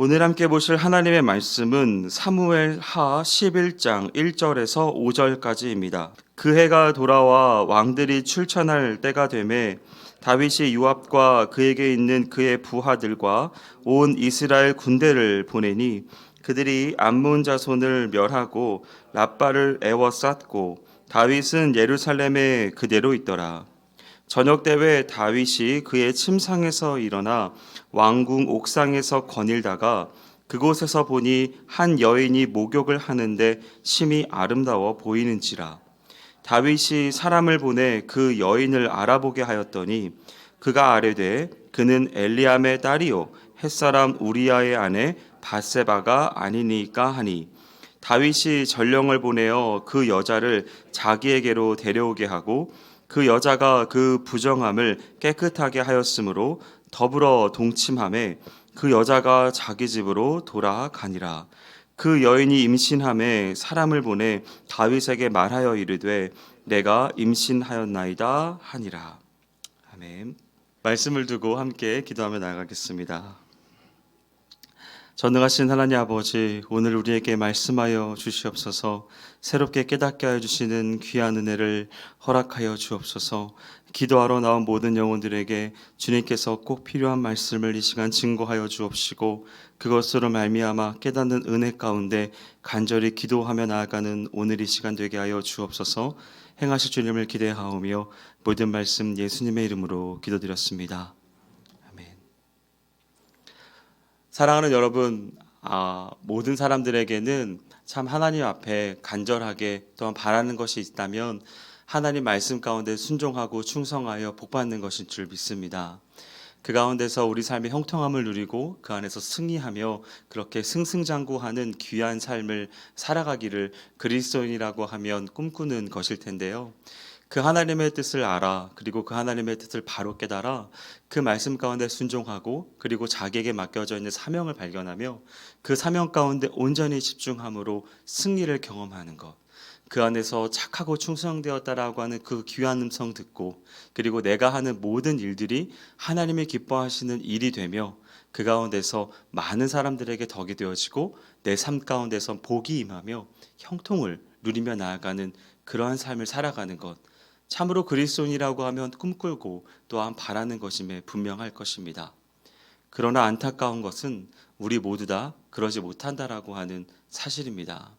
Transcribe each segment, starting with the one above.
오늘 함께 보실 하나님의 말씀은 사무엘 하 11장 1절에서 5절까지입니다. 그 해가 돌아와 왕들이 출전할 때가 되매 다윗이 요압과 그에게 있는 그의 부하들과 온 이스라엘 군대를 보내니 그들이 암몬 자손을 멸하고 랍바를 에워쌌고 다윗은 예루살렘에 그대로 있더라. 저녁 때에 다윗이 그의 침상에서 일어나 왕궁 옥상에서 거닐다가 그곳에서 보니 한 여인이 목욕을 하는데 심히 아름다워 보이는지라. 다윗이 사람을 보내 그 여인을 알아보게 하였더니 그가 아뢰되 그는 엘리암의 딸이요 햇사람 우리아의 아내 바세바가 아니니까 하니, 다윗이 전령을 보내어 그 여자를 자기에게로 데려오게 하고 그 여자가 그 부정함을 깨끗하게 하였으므로 더불어 동침함에 그 여자가 자기 집으로 돌아가니라. 그 여인이 임신함에 사람을 보내 다윗에게 말하여 이르되 내가 임신하였나이다 하니라. 아멘. 말씀을 두고 함께 기도하며 나가겠습니다. 전능하신 하나님 아버지, 오늘 우리에게 말씀하여 주시옵소서. 새롭게 깨닫게 하여 주시는 귀한 은혜를 허락하여 주옵소서. 기도하러 나온 모든 영혼들에게 주님께서 꼭 필요한 말씀을 이 시간 증거하여 주옵시고 그것으로 말미암아 깨닫는 은혜 가운데 간절히 기도하며 나아가는 오늘 이 시간 되게 하여 주옵소서. 행하실 주님을 기대하오며 모든 말씀 예수님의 이름으로 기도드렸습니다. 사랑하는 여러분, 모든 사람들에게는 참 하나님 앞에 간절하게 또한 바라는 것이 있다면 하나님 말씀 가운데 순종하고 충성하여 복받는 것인 줄 믿습니다. 그 가운데서 우리 삶의 형통함을 누리고 그 안에서 승리하며 그렇게 승승장구하는 귀한 삶을 살아가기를 그리스도인이라고 하면 꿈꾸는 것일 텐데요. 그 하나님의 뜻을 알아, 그리고 그 하나님의 뜻을 바로 깨달아 그 말씀 가운데 순종하고 그리고 자기에게 맡겨져 있는 사명을 발견하며 그 사명 가운데 온전히 집중함으로 승리를 경험하는 것, 그 안에서 착하고 충성되었다라고 하는 그 귀한 음성 듣고 그리고 내가 하는 모든 일들이 하나님이 기뻐하시는 일이 되며 그 가운데서 많은 사람들에게 덕이 되어지고 내 삶 가운데서 복이 임하며 형통을 누리며 나아가는 그러한 삶을 살아가는 것, 참으로 그리스도인이라고 하면 꿈꾸고 또한 바라는 것임에 분명할 것입니다. 그러나 안타까운 것은 우리 모두 다 그러지 못한다라고 하는 사실입니다.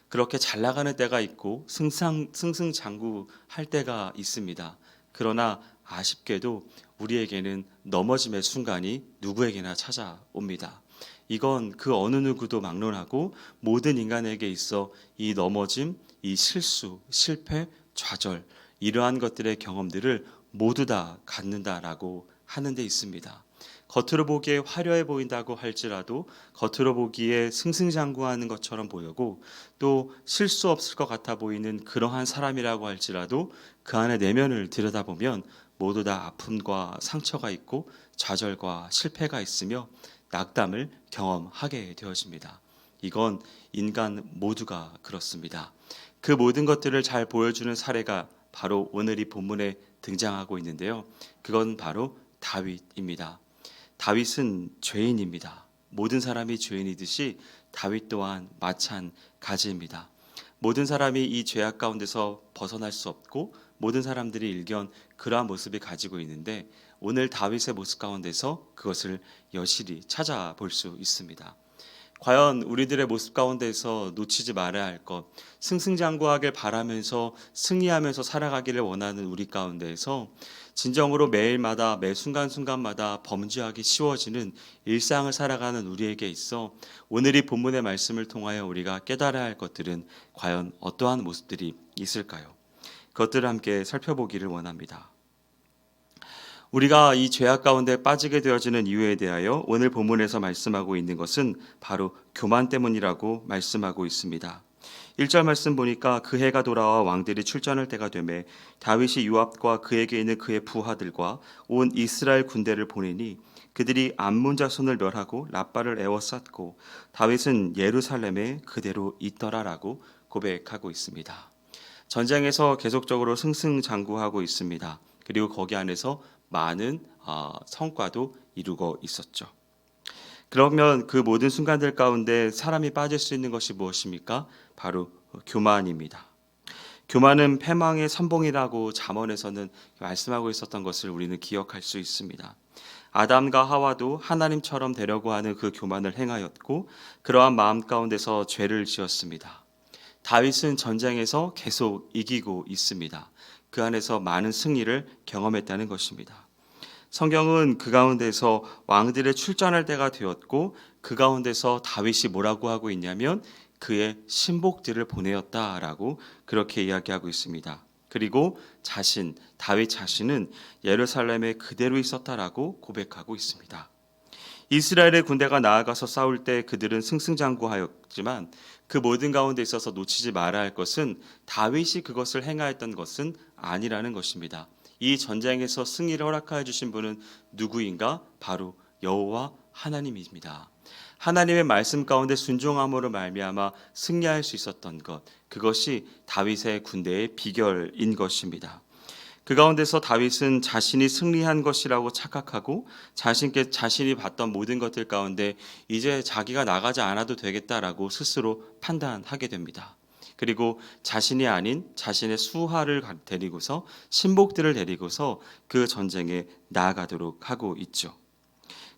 그렇게 잘 나가는 때가 있고 승승장구할 때가 있습니다. 그러나 아쉽게도 우리에게는 넘어짐의 순간이 누구에게나 찾아옵니다. 이건 그 어느 누구도 막론하고 모든 인간에게 있어 이 넘어짐, 이 실수, 실패, 좌절, 이러한 것들의 경험들을 모두 다 갖는다라고 하는 데 있습니다. 겉으로 보기에 화려해 보인다고 할지라도 겉으로 보기에 승승장구하는 것처럼 보이고 또 실수 없을 것 같아 보이는 그러한 사람이라고 할지라도 그 안에 내면을 들여다보면 모두 다 아픔과 상처가 있고 좌절과 실패가 있으며 낙담을 경험하게 되어집니다. 이건 인간 모두가 그렇습니다. 그 모든 것들을 잘 보여주는 사례가 바로 오늘 이 본문에 등장하고 있는데요. 그건 바로 다윗입니다. 다윗은 죄인입니다. 모든 사람이 죄인이듯이 다윗 또한 마찬가지입니다. 모든 사람이 이 죄악 가운데서 벗어날 수 없고 모든 사람들이 일견 그러한 모습이 가지고 있는데 오늘 다윗의 모습 가운데서 그것을 여실히 찾아볼 수 있습니다. 과연 우리들의 모습 가운데서 놓치지 말아야 할 것, 승승장구하길 바라면서 승리하면서 살아가기를 원하는 우리 가운데에서 진정으로 매일마다 매 순간순간마다 범죄하기 쉬워지는 일상을 살아가는 우리에게 있어 오늘 이 본문의 말씀을 통하여 우리가 깨달아야 할 것들은 과연 어떠한 모습들이 있을까요? 그것들을 함께 살펴보기를 원합니다. 우리가 이 죄악 가운데 빠지게 되어지는 이유에 대하여 오늘 본문에서 말씀하고 있는 것은 바로 교만 때문이라고 말씀하고 있습니다. 1절 말씀 보니까 그 해가 돌아와 왕들이 출전할 때가 되매 다윗이 요압과 그에게 있는 그의 부하들과 온 이스라엘 군대를 보내니 그들이 암몬 자손을 멸하고 랍바를 에워쌌고 다윗은 예루살렘에 그대로 있더라라고 고백하고 있습니다. 전쟁에서 계속적으로 승승장구하고 있습니다. 그리고 거기 안에서 많은 성과도 이루고 있었죠. 그러면 그 모든 순간들 가운데 사람이 빠질 수 있는 것이 무엇입니까? 바로 교만입니다. 교만은 패망의 선봉이라고 잠언에서는 말씀하고 있었던 것을 우리는 기억할 수 있습니다. 아담과 하와도 하나님처럼 되려고 하는 그 교만을 행하였고 그러한 마음 가운데서 죄를 지었습니다. 다윗은 전쟁에서 계속 이기고 있습니다. 그 안에서 많은 승리를 경험했다는 것입니다. 성경은 그 가운데서 왕들의 출전할 때가 되었고 그 가운데서 다윗이 뭐라고 하고 있냐면 그의 신복들을 보내었다라고 그렇게 이야기하고 있습니다. 그리고 다윗 자신은 예루살렘에 그대로 있었다라고 고백하고 있습니다. 이스라엘의 군대가 나아가서 싸울 때 그들은 승승장구하였지만 그 모든 가운데 있어서 놓치지 말아야 할 것은 다윗이 그것을 행하였던 것은 아니라는 것입니다. 이 전쟁에서 승리를 허락하여 주신 분은 누구인가? 바로 여호와 하나님입니다. 하나님의 말씀 가운데 순종함으로 말미암아 승리할 수 있었던 것, 그것이 다윗의 군대의 비결인 것입니다. 그 가운데서 다윗은 자신이 승리한 것이라고 착각하고 자신이 봤던 모든 것들 가운데 이제 자기가 나가지 않아도 되겠다라고 스스로 판단하게 됩니다. 그리고 자신이 아닌 자신의 수하를 데리고서 신복들을 데리고서 그 전쟁에 나아가도록 하고 있죠.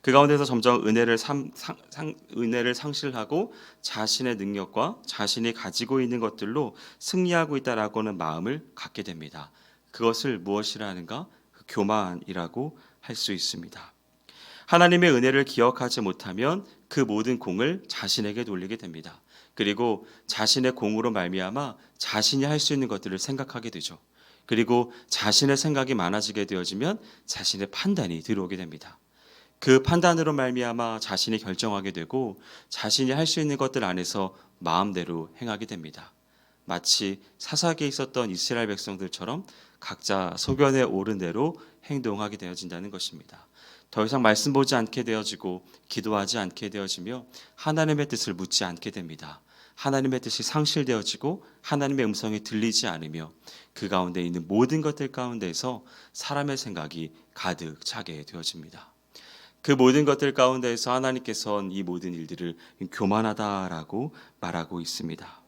그 가운데서 점점 은혜를 상실하고 자신의 능력과 자신이 가지고 있는 것들로 승리하고 있다라고는 마음을 갖게 됩니다. 그것을 무엇이라 하는가? 교만이라고 할 수 있습니다. 하나님의 은혜를 기억하지 못하면 그 모든 공을 자신에게 돌리게 됩니다. 그리고 자신의 공으로 말미암아 자신이 할 수 있는 것들을 생각하게 되죠. 그리고 자신의 생각이 많아지게 되어지면 자신의 판단이 들어오게 됩니다. 그 판단으로 말미암아 자신이 결정하게 되고 자신이 할 수 있는 것들 안에서 마음대로 행하게 됩니다. 마치 사사기에 있었던 이스라엘 백성들처럼 각자 소견에 오른 대로 행동하게 되어진다는 것입니다. 더 이상 말씀 보지 않게 되어지고 기도하지 않게 되어지며 하나님의 뜻을 묻지 않게 됩니다. 하나님의 뜻이 상실되어지고 하나님의 음성이 들리지 않으며 그 가운데 있는 모든 것들 가운데서 사람의 생각이 가득 차게 되어집니다. 그 모든 것들 가운데에서 하나님께서는 이 모든 일들을 교만하다라고 말하고 있습니다.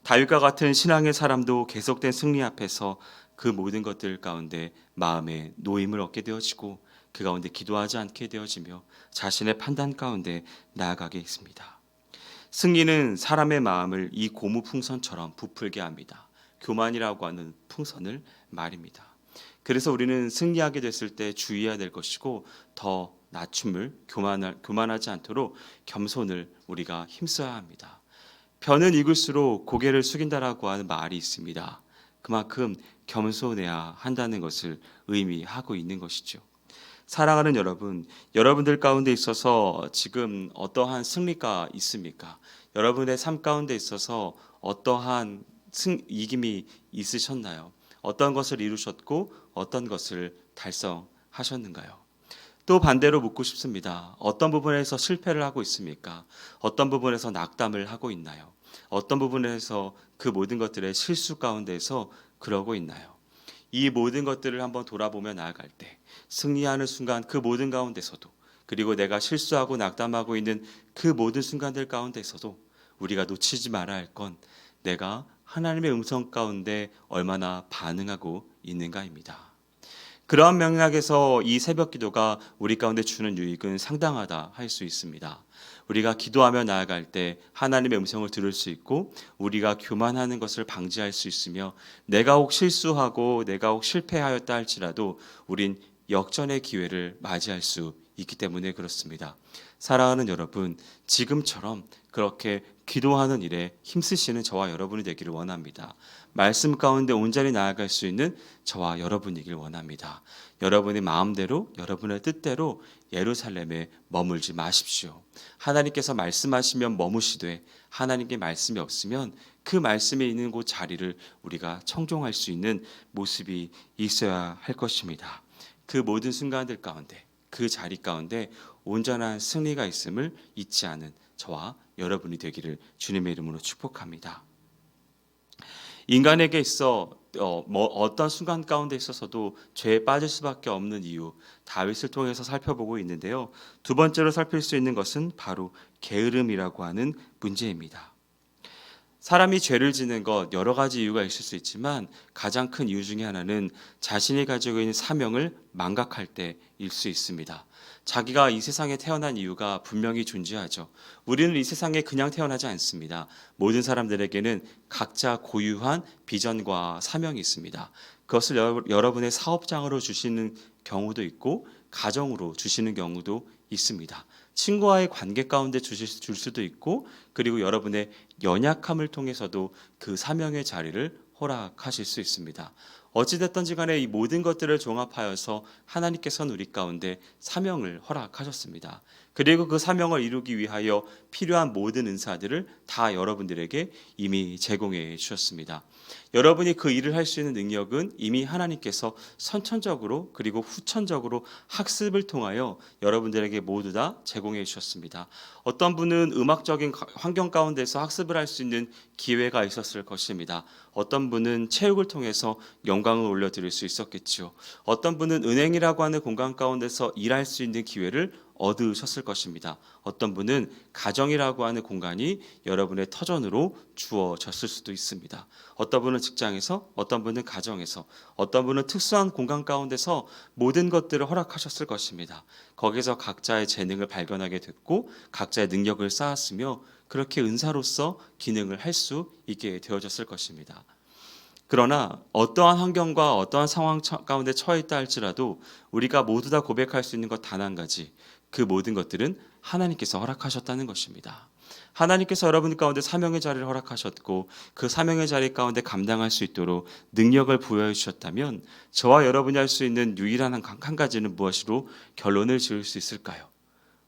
다윗과 같은 신앙의 사람도 계속된 승리 앞에서 그 모든 것들 가운데 마음의 노임을 얻게 되어지고 그 가운데 기도하지 않게 되어지며 자신의 판단 가운데 나아가게 있습니다. 승리는 사람의 마음을 이 고무 풍선처럼 부풀게 합니다. 교만이라고 하는 풍선을 말입니다. 그래서 우리는 승리하게 됐을 때 주의해야 될 것이고 더 낮춤을 교만하지 않도록 겸손을 우리가 힘써야 합니다. 벼는 익을수록 고개를 숙인다라고 하는 말이 있습니다. 그만큼 겸손해야 한다는 것을 의미하고 있는 것이죠. 사랑하는 여러분, 여러분들 가운데 있어서 지금 어떠한 승리가 있습니까? 여러분의 삶 가운데 있어서 어떠한 이김이 있으셨나요? 어떤 것을 이루셨고 어떤 것을 달성하셨는가요? 또 반대로 묻고 싶습니다. 어떤 부분에서 실패를 하고 있습니까? 어떤 부분에서 낙담을 하고 있나요? 어떤 부분에서 그 모든 것들의 실수 가운데서 그러고 있나요? 이 모든 것들을 한번 돌아보며 나아갈 때 승리하는 순간 그 모든 가운데서도 그리고 내가 실수하고 낙담하고 있는 그 모든 순간들 가운데서도 우리가 놓치지 말아야 할 건 내가 하나님의 음성 가운데 얼마나 반응하고 있는가입니다. 그러한 맥락에서 이 새벽 기도가 우리 가운데 주는 유익은 상당하다 할 수 있습니다. 우리가 기도하며 나아갈 때 하나님의 음성을 들을 수 있고 우리가 교만하는 것을 방지할 수 있으며 내가 혹 실수하고 내가 혹 실패하였다 할지라도 우린 역전의 기회를 맞이할 수 있기 때문에 그렇습니다. 사랑하는 여러분, 지금처럼 그렇게 기도하는 일에 힘쓰시는 저와 여러분이 되기를 원합니다. 말씀 가운데 온전히 나아갈 수 있는 저와 여러분이길 원합니다. 여러분의 마음대로 여러분의 뜻대로 예루살렘에 머물지 마십시오. 하나님께서 말씀하시면 머무시되 하나님께 말씀이 없으면 그 말씀에 있는 곳 자리를 우리가 청종할 수 있는 모습이 있어야 할 것입니다. 그 모든 순간들 가운데 그 자리 가운데 온전한 승리가 있음을 잊지 않은 저와 여러분이 되기를 주님의 이름으로 축복합니다. 인간에게 있어 어떤 순간 가운데 있어서도 죄에 빠질 수밖에 없는 이유, 다윗을 통해서 살펴보고 있는데요. 두 번째로 살필 수 있는 것은 바로 게으름이라고 하는 문제입니다. 사람이 죄를 지는 것 여러 가지 이유가 있을 수 있지만 가장 큰 이유 중에 하나는 자신이 가지고 있는 사명을 망각할 때일 수 있습니다. 자기가 이 세상에 태어난 이유가 분명히 존재하죠. 우리는 이 세상에 그냥 태어나지 않습니다. 모든 사람들에게는 각자 고유한 비전과 사명이 있습니다. 그것을 여러분의 사업장으로 주시는 경우도 있고 가정으로 주시는 경우도 있습니다. 친구와의 관계 가운데 줄 수도 있고, 그리고 여러분의 연약함을 통해서도 그 사명의 자리를 허락하실 수 있습니다. 어찌됐든지 간에 이 모든 것들을 종합하여서 하나님께서는 우리 가운데 사명을 허락하셨습니다. 그리고 그 사명을 이루기 위하여 필요한 모든 은사들을 다 여러분들에게 이미 제공해 주셨습니다. 여러분이 그 일을 할 수 있는 능력은 이미 하나님께서 선천적으로 그리고 후천적으로 학습을 통하여 여러분들에게 모두 다 제공해 주셨습니다. 어떤 분은 음악적인 환경 가운데서 학습을 할 수 있는 기회가 있었을 것입니다. 어떤 분은 체육을 통해서 영광을 올려드릴 수 있었겠죠. 어떤 분은 은행이라고 하는 공간 가운데서 일할 수 있는 기회를 얻으셨을 것입니다. 어떤 분은 가정이라고 하는 공간이 여러분의 터전으로 주어졌을 수도 있습니다. 어떤 분은 직장에서, 어떤 분은 가정에서, 어떤 분은 특수한 공간 가운데서 모든 것들을 허락하셨을 것입니다. 거기서 각자의 재능을 발견하게 됐고 각자의 능력을 쌓았으며 그렇게 은사로서 기능을 할 수 있게 되어졌을 것입니다. 그러나 어떠한 환경과 어떠한 상황 가운데 처해 있다 할지라도 우리가 모두 다 고백할 수 있는 것 단 한 가지, 그 모든 것들은 하나님께서 허락하셨다는 것입니다. 하나님께서 여러분 가운데 사명의 자리를 허락하셨고 그 사명의 자리 가운데 감당할 수 있도록 능력을 부여해 주셨다면 저와 여러분이 할 수 있는 유일한 한 가지는 무엇으로 결론을 지을 수 있을까요?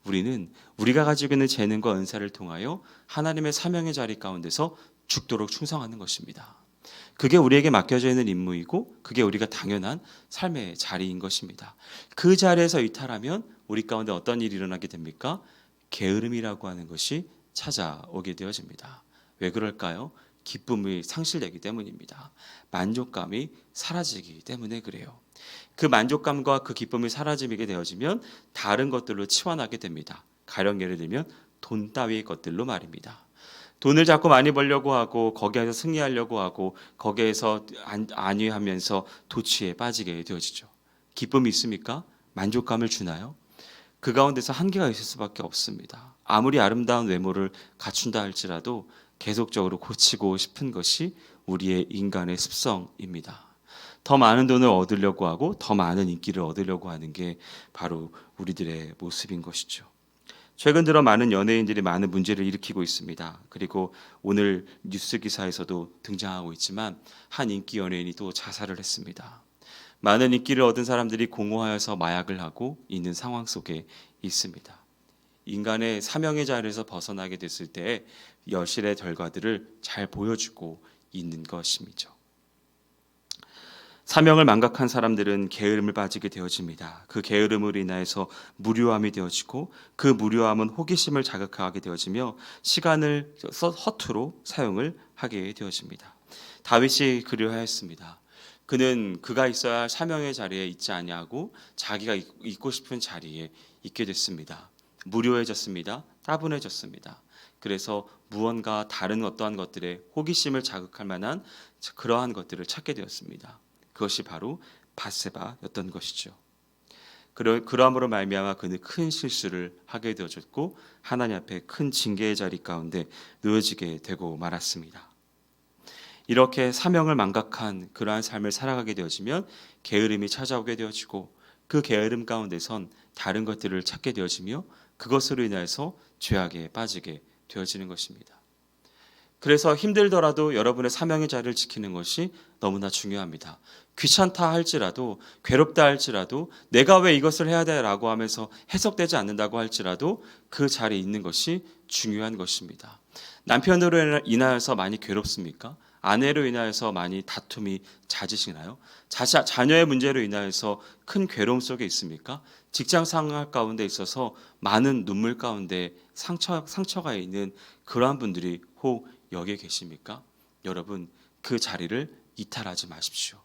우리는 우리가 가지고 있는 재능과 은사를 통하여 하나님의 사명의 자리 가운데서 죽도록 충성하는 것입니다. 그게 우리에게 맡겨져 있는 임무이고 그게 우리가 당연한 삶의 자리인 것입니다. 그 자리에서 이탈하면 우리 가운데 어떤 일이 일어나게 됩니까? 게으름이라고 하는 것이 찾아오게 되어집니다. 왜 그럴까요? 기쁨이 상실되기 때문입니다. 만족감이 사라지기 때문에 그래요. 그 만족감과 그 기쁨이 사라지게 되어지면 다른 것들로 치환하게 됩니다. 가령 예를 들면 돈 따위의 것들로 말입니다. 돈을 자꾸 많이 벌려고 하고 거기에서 승리하려고 하고 거기에서 안위하면서 도취에 빠지게 되어지죠. 기쁨이 있습니까? 만족감을 주나요? 그 가운데서 한계가 있을 수밖에 없습니다. 아무리 아름다운 외모를 갖춘다 할지라도 계속적으로 고치고 싶은 것이 우리의 인간의 습성입니다. 더 많은 돈을 얻으려고 하고 더 많은 인기를 얻으려고 하는 게 바로 우리들의 모습인 것이죠. 최근 들어 많은 연예인들이 많은 문제를 일으키고 있습니다. 그리고 오늘 뉴스 기사에서도 등장하고 있지만 한 인기 연예인이 또 자살을 했습니다. 많은 인기를 얻은 사람들이 공허하여서 마약을 하고 있는 상황 속에 있습니다. 인간의 사명의 자리에서 벗어나게 됐을 때 여실의 결과들을 잘 보여주고 있는 것입니다. 사명을 망각한 사람들은 게으름을 빠지게 되어집니다. 그 게으름으로 인하여서 무료함이 되어지고 그 무료함은 호기심을 자극하게 되어지며 시간을 허투루 사용을 하게 되어집니다. 다윗이 그리하였습니다. 그는 그가 있어야 할 사명의 자리에 있지 아니하고 자기가 있고 싶은 자리에 있게 됐습니다. 무료해졌습니다. 따분해졌습니다. 그래서 무언가 다른 어떠한 것들에 호기심을 자극할 만한 그러한 것들을 찾게 되었습니다. 그것이 바로 밧세바였던 것이죠. 그러함으로 말미암아 그는 큰 실수를 하게 되어졌고 하나님 앞에 큰 징계의 자리 가운데 놓여지게 되고 말았습니다. 이렇게 사명을 망각한 그러한 삶을 살아가게 되어지면 게으름이 찾아오게 되어지고 그 게으름 가운데선 다른 것들을 찾게 되어지며 그것으로 인해서 죄악에 빠지게 되어지는 것입니다. 그래서 힘들더라도 여러분의 사명의 자리를 지키는 것이 너무나 중요합니다. 귀찮다 할지라도 괴롭다 할지라도 내가 왜 이것을 해야 돼라고 하면서 해석되지 않는다고 할지라도 그 자리에 있는 것이 중요한 것입니다. 남편으로 인하여서 많이 괴롭습니까? 아내로 인하여서 많이 다툼이 잦으시나요? 자녀의 문제로 인하여서 큰 괴로움 속에 있습니까? 직장 상황 가운데 있어서 많은 눈물 가운데 상처가 있는 그러한 분들이 혹 여기에 계십니까? 여러분 그 자리를 이탈하지 마십시오.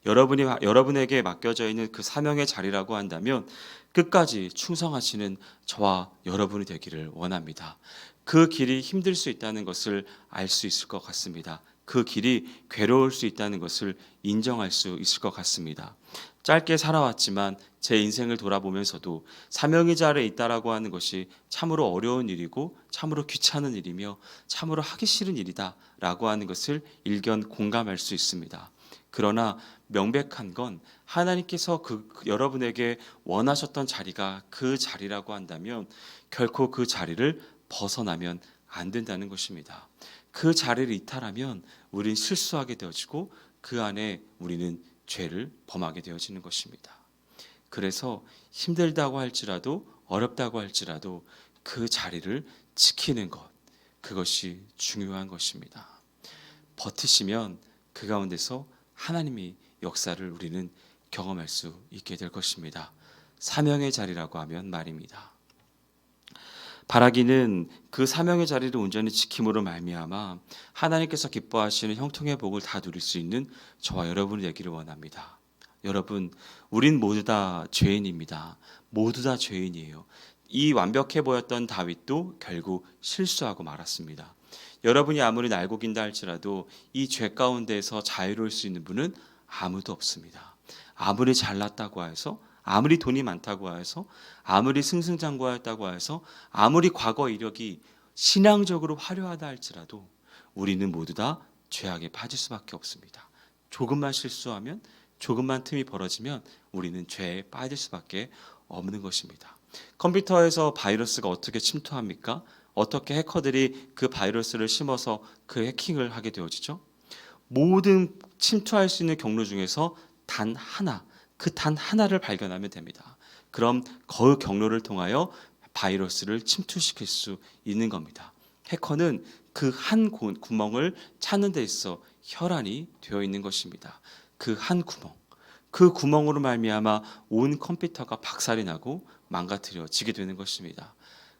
여러분에게 맡겨져 있는 그 사명의 자리라고 한다면 끝까지 충성하시는 저와 여러분이 되기를 원합니다. 그 길이 힘들 수 있다는 것을 알 수 있을 것 같습니다. 그 길이 괴로울 수 있다는 것을 인정할 수 있을 것 같습니다. 짧게 살아왔지만 제 인생을 돌아보면서도 사명의 자리에 있다라고 하는 것이 참으로 어려운 일이고 참으로 귀찮은 일이며 참으로 하기 싫은 일이다라고 하는 것을 일견 공감할 수 있습니다. 그러나 명백한 건 하나님께서 여러분에게 원하셨던 자리가 그 자리라고 한다면 결코 그 자리를 벗어나면 안 된다는 것입니다. 그 자리를 이탈하면 우리는 실수하게 되어지고 그 안에 우리는 죄를 범하게 되어지는 것입니다. 그래서 힘들다고 할지라도 어렵다고 할지라도 그 자리를 지키는 것, 그것이 중요한 것입니다. 버티시면 그 가운데서 하나님이 역사를 우리는 경험할 수 있게 될 것입니다. 사명의 자리라고 하면 말입니다. 바라기는 그 사명의 자리를 온전히 지킴으로 말미암아 하나님께서 기뻐하시는 형통의 복을 다 누릴 수 있는 저와 여러분이 되기를 원합니다. 여러분, 우린 모두 다 죄인입니다. 모두 다 죄인이에요. 이 완벽해 보였던 다윗도 결국 실수하고 말았습니다. 여러분이 아무리 날고 긴다 할지라도 이 죄 가운데에서 자유로울 수 있는 분은 아무도 없습니다. 아무리 잘났다고 해서, 아무리 돈이 많다고 해서, 아무리 승승장구하였다고 해서, 아무리 과거 이력이 신앙적으로 화려하다 할지라도 우리는 모두 다 죄악에 빠질 수밖에 없습니다. 조금만 실수하면, 조금만 틈이 벌어지면 우리는 죄에 빠질 수밖에 없는 것입니다. 컴퓨터에서 바이러스가 어떻게 침투합니까? 어떻게 해커들이 그 바이러스를 심어서 그 해킹을 하게 되어지죠? 모든 침투할 수 있는 경로 중에서 단 하나, 그 단 하나를 발견하면 됩니다. 그럼 그 경로를 통하여 바이러스를 침투시킬 수 있는 겁니다. 해커는 그 한 구멍을 찾는 데 있어 혈안이 되어 있는 것입니다. 그 한 구멍, 그 구멍으로 말미암아 온 컴퓨터가 박살이 나고 망가뜨려지게 되는 것입니다.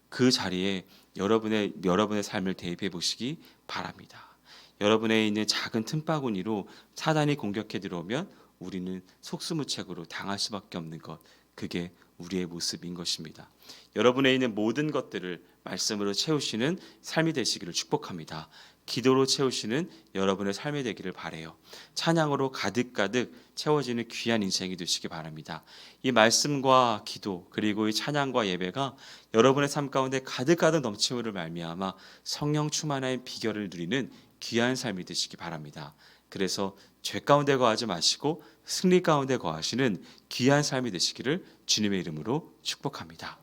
그 자리에 여러분의 삶을 대입해 보시기 바랍니다. 여러분에 있는 작은 틈바구니로 사단이 공격해 들어오면 우리는 속수무책으로 당할 수밖에 없는 것, 그게 우리의 모습인 것입니다. 여러분에 있는 모든 것들을 말씀으로 채우시는 삶이 되시기를 축복합니다. 기도로 채우시는 여러분의 삶이 되기를 바라요. 찬양으로 가득가득 채워지는 귀한 인생이 되시기 바랍니다. 이 말씀과 기도 그리고 이 찬양과 예배가 여러분의 삶 가운데 가득가득 넘치므로 말미암아 성령 충만의 비결을 누리는 귀한 삶이 되시기 바랍니다. 그래서 죄 가운데 거하지 마시고 승리 가운데 거하시는 귀한 삶이 되시기를 주님의 이름으로 축복합니다.